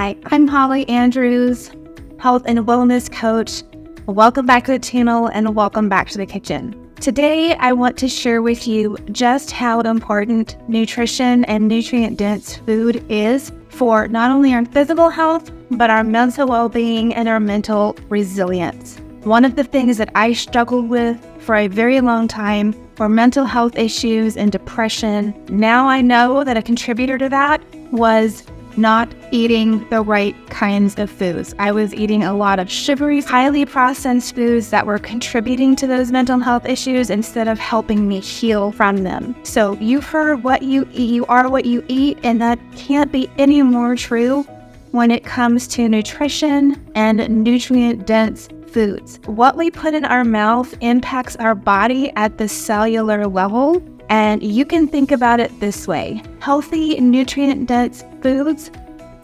Hi, I'm Holly Andrews, health and wellness coach. Welcome back to the channel and welcome back to the kitchen. Today, I want to share with you just how important nutrition and nutrient-dense food is for not only our physical health, but our mental well-being and our mental resilience. One of the things that I struggled with for a very long time were mental health issues and depression. Now I know that a contributor to that was not eating the right kinds of foods. I was eating a lot of sugary, highly processed foods that were contributing to those mental health issues instead of helping me heal from them. So you've heard what you eat, you are what you eat, and that can't be any more true when it comes to nutrition and nutrient-dense foods. What we put in our mouth impacts our body at the cellular level. And you can think about it this way. Healthy, nutrient-dense foods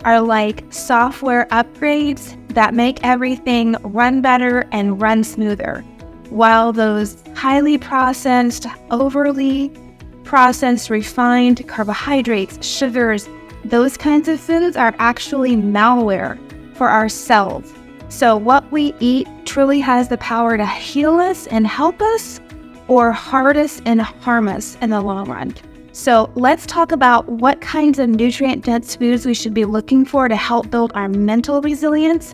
are like software upgrades that make everything run better and run smoother. While those highly processed, overly processed, refined carbohydrates, sugars, those kinds of foods are actually malware for our cells. So what we eat truly has the power to heal us and help us, or hurt us and harm us in the long run. So let's talk about what kinds of nutrient-dense foods we should be looking for to help build our mental resilience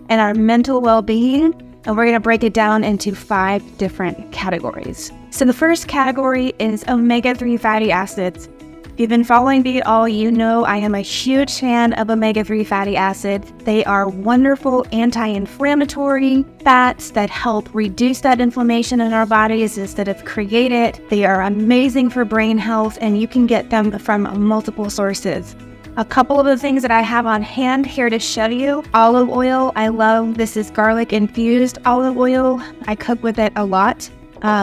and our mental well-being. And we're gonna break it down into 5 different categories. So the first category is omega-3 fatty acids. If you've been following me at all, you know I am a huge fan of omega-3 fatty acids. They are wonderful anti-inflammatory fats that help reduce that inflammation in our bodies instead of create it. They are amazing for brain health, and you can get them from multiple sources. A couple of the things that I have on hand here to show you: olive oil. I love this is garlic infused olive oil. I cook with it a lot.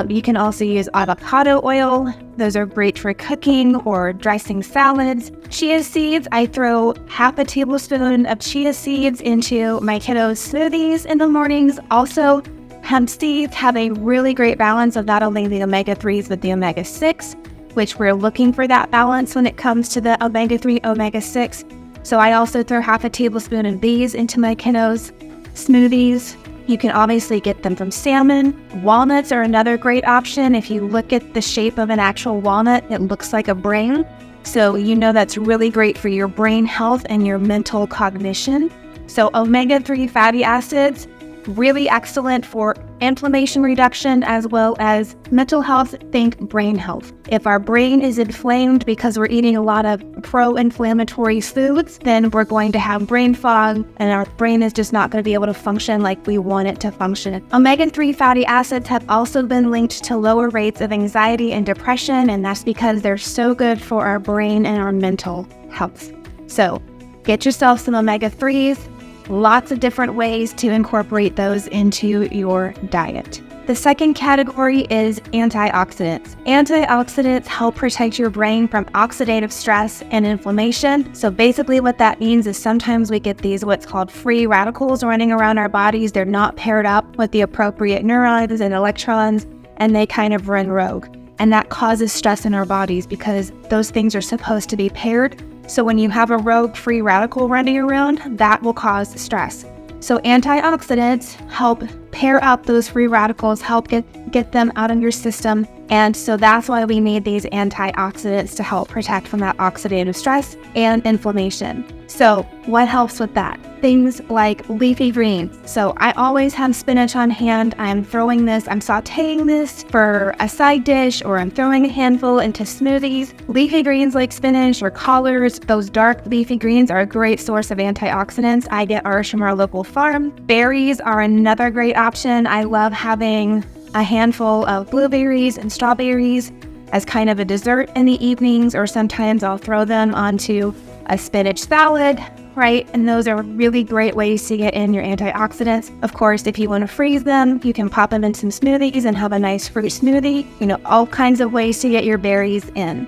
You can also use avocado oil. Those are great for cooking or dressing salads. Chia seeds, I throw half a tablespoon of chia seeds into my kiddos' smoothies in the mornings. Also, hemp seeds have a really great balance of not only the omega-3s, but the omega-6, which we're looking for that balance when it comes to the omega-3, omega-6. So I also throw half a tablespoon of these into my kiddos' smoothies. You can obviously get them from salmon. Walnuts are another great option. If you look at the shape of an actual walnut, it looks like a brain. So you know that's really great for your brain health and your mental cognition. So omega-3 fatty acids, really excellent for inflammation reduction as well as mental health, think brain health. If our brain is inflamed because we're eating a lot of pro-inflammatory foods, then we're going to have brain fog and our brain is just not going to be able to function like we want it to function. Omega-3 fatty acids have also been linked to lower rates of anxiety and depression, and that's because they're so good for our brain and our mental health. So get yourself some omega-3s. Lots of different ways to incorporate those into your diet. The second category is antioxidants. Antioxidants help protect your brain from oxidative stress and inflammation. So basically what that means is sometimes we get these what's called free radicals running around our bodies. They're not paired up with the appropriate neurons and electrons, and they kind of run rogue. And that causes stress in our bodies because those things are supposed to be paired. So when you have a rogue free radical running around, that will cause stress. So antioxidants help pair up those free radicals, help get them out of your system. And so that's why we need these antioxidants to help protect from that oxidative stress and inflammation. So what helps with that? Things like leafy greens. So I always have spinach on hand. I'm sauteing this for a side dish, or I'm throwing a handful into smoothies. Leafy greens like spinach or collards, those dark leafy greens are a great source of antioxidants. I get ours from our local farm. Berries are another great option. I love having a handful of blueberries and strawberries as kind of a dessert in the evenings, or sometimes I'll throw them onto a spinach salad, right? And those are really great ways to get in your antioxidants. Of course, if you want to freeze them, you can pop them in some smoothies and have a nice fruit smoothie. You know, all kinds of ways to get your berries in.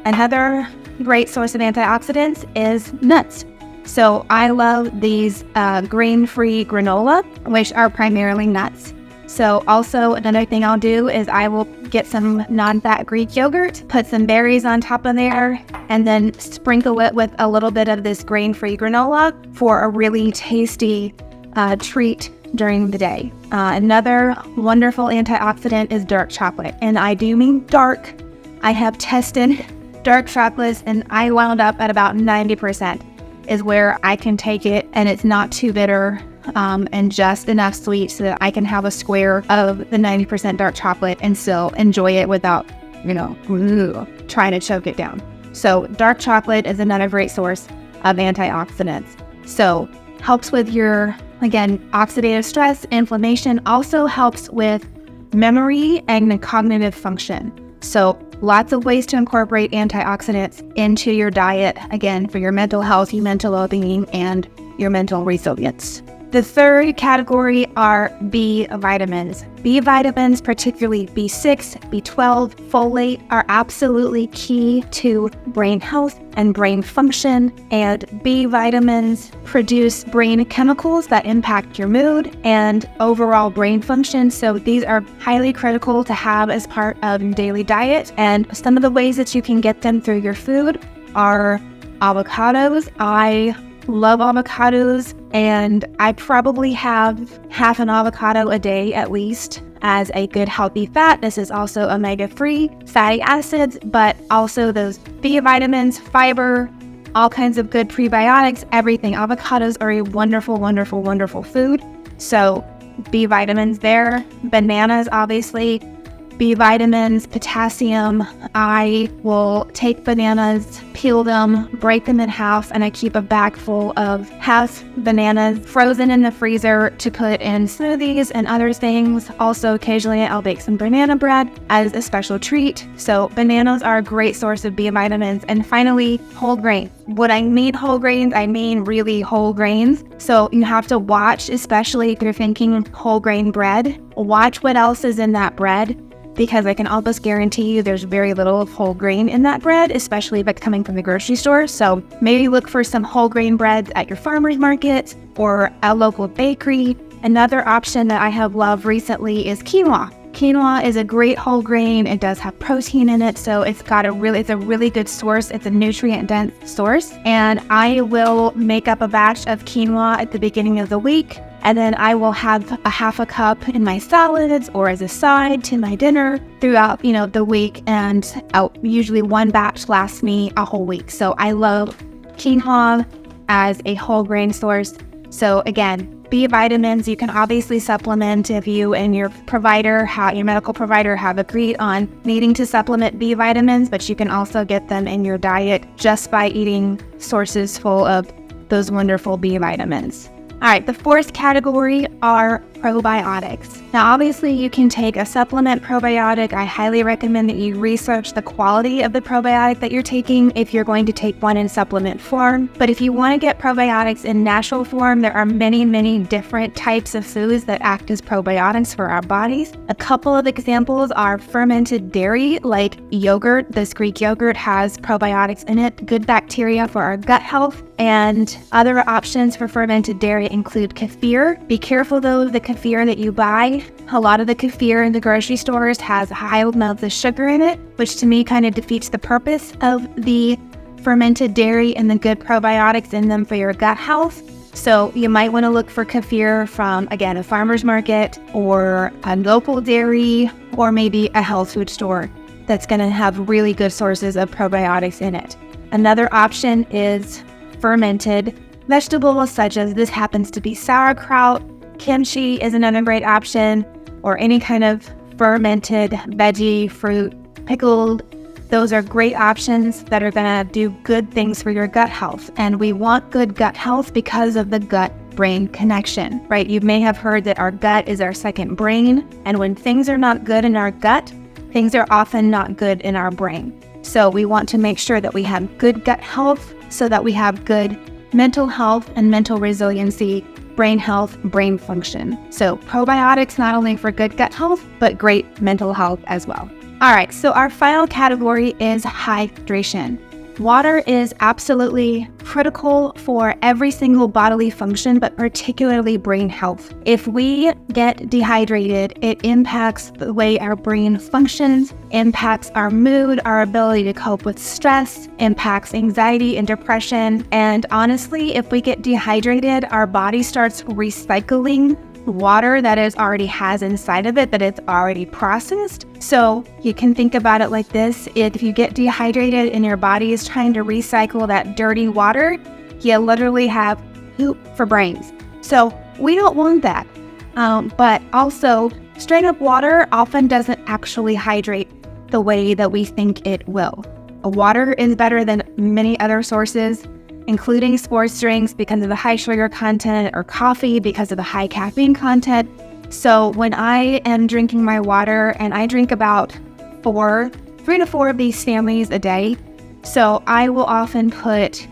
Another great source of antioxidants is nuts. So I love these grain-free granola, which are primarily nuts. So also another thing I'll do is I will get some non-fat Greek yogurt, put some berries on top of there, and then sprinkle it with a little bit of this grain-free granola for a really tasty treat during the day. Another wonderful antioxidant is dark chocolate, and I do mean dark. I have tested dark chocolates and I wound up at about 90% is where I can take it, and it's not too bitter and just enough sweet so that I can have a square of the 90% dark chocolate and still enjoy it without, trying to choke it down. So dark chocolate is another great source of antioxidants. So helps with your, again, oxidative stress, inflammation, also helps with memory and cognitive function. So lots of ways to incorporate antioxidants into your diet, again, for your mental health, your mental well-being, and your mental resilience. The third category are B vitamins. B vitamins, particularly B6, B12, folate, are absolutely key to brain health and brain function. And B vitamins produce brain chemicals that impact your mood and overall brain function. So these are highly critical to have as part of your daily diet. And some of the ways that you can get them through your food are avocados. I love avocados, and I probably have half an avocado a day at least as a good healthy fat. This is also omega-3 fatty acids, but also those B vitamins, fiber, all kinds of good prebiotics, everything. Avocados are a wonderful, wonderful, wonderful food. So B vitamins there. Bananas, obviously. B vitamins, potassium. I will take bananas, peel them, break them in half, and I keep a bag full of half bananas frozen in the freezer to put in smoothies and other things. Also, occasionally I'll bake some banana bread as a special treat. So bananas are a great source of B vitamins. And finally, whole grains. What I mean whole grains, I mean really whole grains. So you have to watch, especially if you're thinking whole grain bread, watch what else is in that bread, because I can almost guarantee you there's very little of whole grain in that bread, especially if it's coming from the grocery store. So maybe look for some whole grain breads at your farmer's market or a local bakery. Another option that I have loved recently is quinoa. Quinoa is a great whole grain. It does have protein in it, so it's a really good source. It's a nutrient-dense source. And I will make up a batch of quinoa at the beginning of the week, and then I will have a half a cup in my salads or as a side to my dinner throughout, the week. And usually one batch lasts me a whole week. So I love quinoa as a whole grain source. So again, B vitamins, you can obviously supplement if you and your medical provider have agreed on needing to supplement B vitamins, but you can also get them in your diet just by eating sources full of those wonderful B vitamins. All right, the fourth category are probiotics. Now, obviously, you can take a supplement probiotic. I highly recommend that you research the quality of the probiotic that you're taking if you're going to take one in supplement form. But if you want to get probiotics in natural form, there are many, many different types of foods that act as probiotics for our bodies. A couple of examples are fermented dairy, like yogurt. This Greek yogurt has probiotics in it, good bacteria for our gut health. And other options for fermented dairy include kefir. Be careful though, the kefir that you buy. A lot of the kefir in the grocery stores has high amounts of sugar in it, which to me kind of defeats the purpose of the fermented dairy and the good probiotics in them for your gut health. So you might want to look for kefir from, again, a farmer's market or a local dairy or maybe a health food store that's going to have really good sources of probiotics in it. Another option is fermented vegetables, such as this happens to be sauerkraut. Kimchi is another great option, or any kind of fermented veggie, fruit, pickled. Those are great options that are going to do good things for your gut health. And we want good gut health because of the gut-brain connection, right? You may have heard that our gut is our second brain. And when things are not good in our gut, things are often not good in our brain. So we want to make sure that we have good gut health so that we have good mental health and mental resiliency, brain health, brain function. So probiotics not only for good gut health, but great mental health as well. All right, so our final category is hydration. Water is absolutely critical for every single bodily function, but particularly brain health. If we get dehydrated, it impacts the way our brain functions, impacts our mood, our ability to cope with stress, impacts anxiety and depression. And honestly, if we get dehydrated, our body starts recycling water that it already has inside of it, that it's already processed. So you can think about it like this. If you get dehydrated and your body is trying to recycle that dirty water, you literally have poop for brains. So we don't want that. But also, straight up water often doesn't actually hydrate the way that we think it will. Water is better than many other sources, including sports drinks because of the high sugar content, or coffee because of the high caffeine content. So when I am drinking my water, and I drink about 3 to 4 of these families a day, so I will often put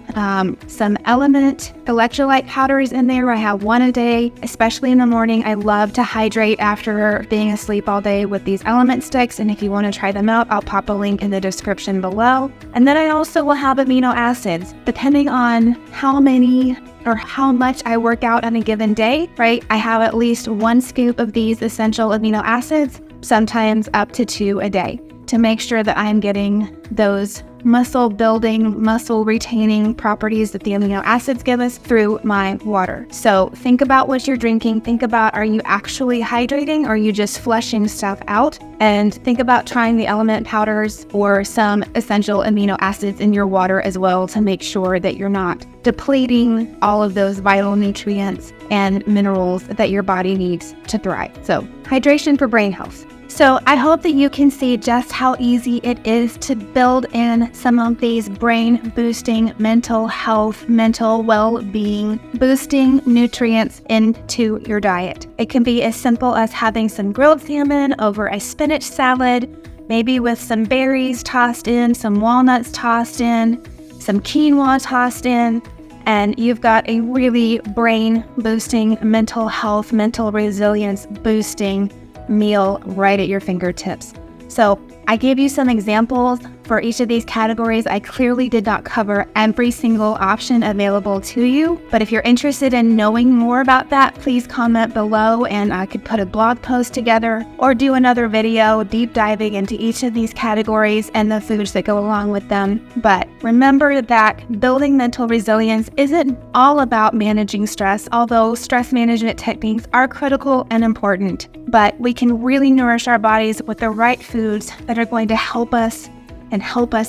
some Element electrolyte powders in there. I have 1 a day, especially in the morning. I love to hydrate after being asleep all day with these Element sticks, and if you want to try them out, I'll pop a link in the description below. And then I also will have amino acids, depending on how many or how much I work out on a given day, right? I have at least 1 scoop of these essential amino acids, sometimes up to 2 a day, to make sure that I'm getting those muscle building, muscle retaining properties that the amino acids give us through my water. So think about what you're drinking. Think about, are you actually hydrating, or are you just flushing stuff out? And think about trying the Element powders or some essential amino acids in your water as well, to make sure that you're not depleting all of those vital nutrients and minerals that your body needs to thrive. So hydration for brain health. So I hope that you can see just how easy it is to build in some of these brain boosting, mental health, mental well-being boosting nutrients into your diet. It can be as simple as having some grilled salmon over a spinach salad, maybe with some berries tossed in, some walnuts tossed in, some quinoa tossed in, and you've got a really brain boosting, mental health, mental resilience boosting meal right at your fingertips. So I gave you some examples for each of these categories. I clearly did not cover every single option available to you, but if you're interested in knowing more about that, please comment below and I could put a blog post together or do another video deep diving into each of these categories and the foods that go along with them. But remember that building mental resilience isn't all about managing stress, although stress management techniques are critical and important, but we can really nourish our bodies with the right foods that are going to help us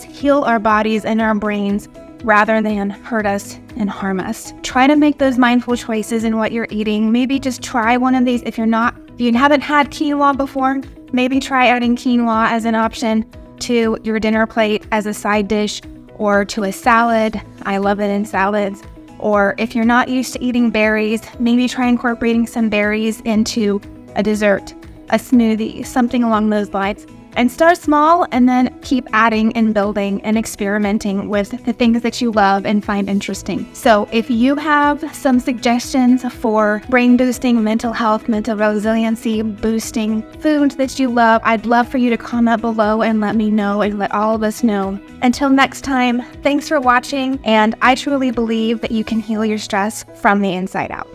heal our bodies and our brains rather than hurt us and harm us. Try to make those mindful choices in what you're eating. Maybe just try one of these. If you haven't had quinoa before, maybe try adding quinoa as an option to your dinner plate as a side dish, or to a salad. I love it in salads. Or if you're not used to eating berries, maybe try incorporating some berries into a dessert, a smoothie, something along those lines. And start small and then keep adding and building and experimenting with the things that you love and find interesting. So if you have some suggestions for brain boosting, mental health, mental resiliency boosting foods that you love, I'd love for you to comment below and let me know and let all of us know. Until next time, thanks for watching, and I truly believe that you can heal your stress from the inside out.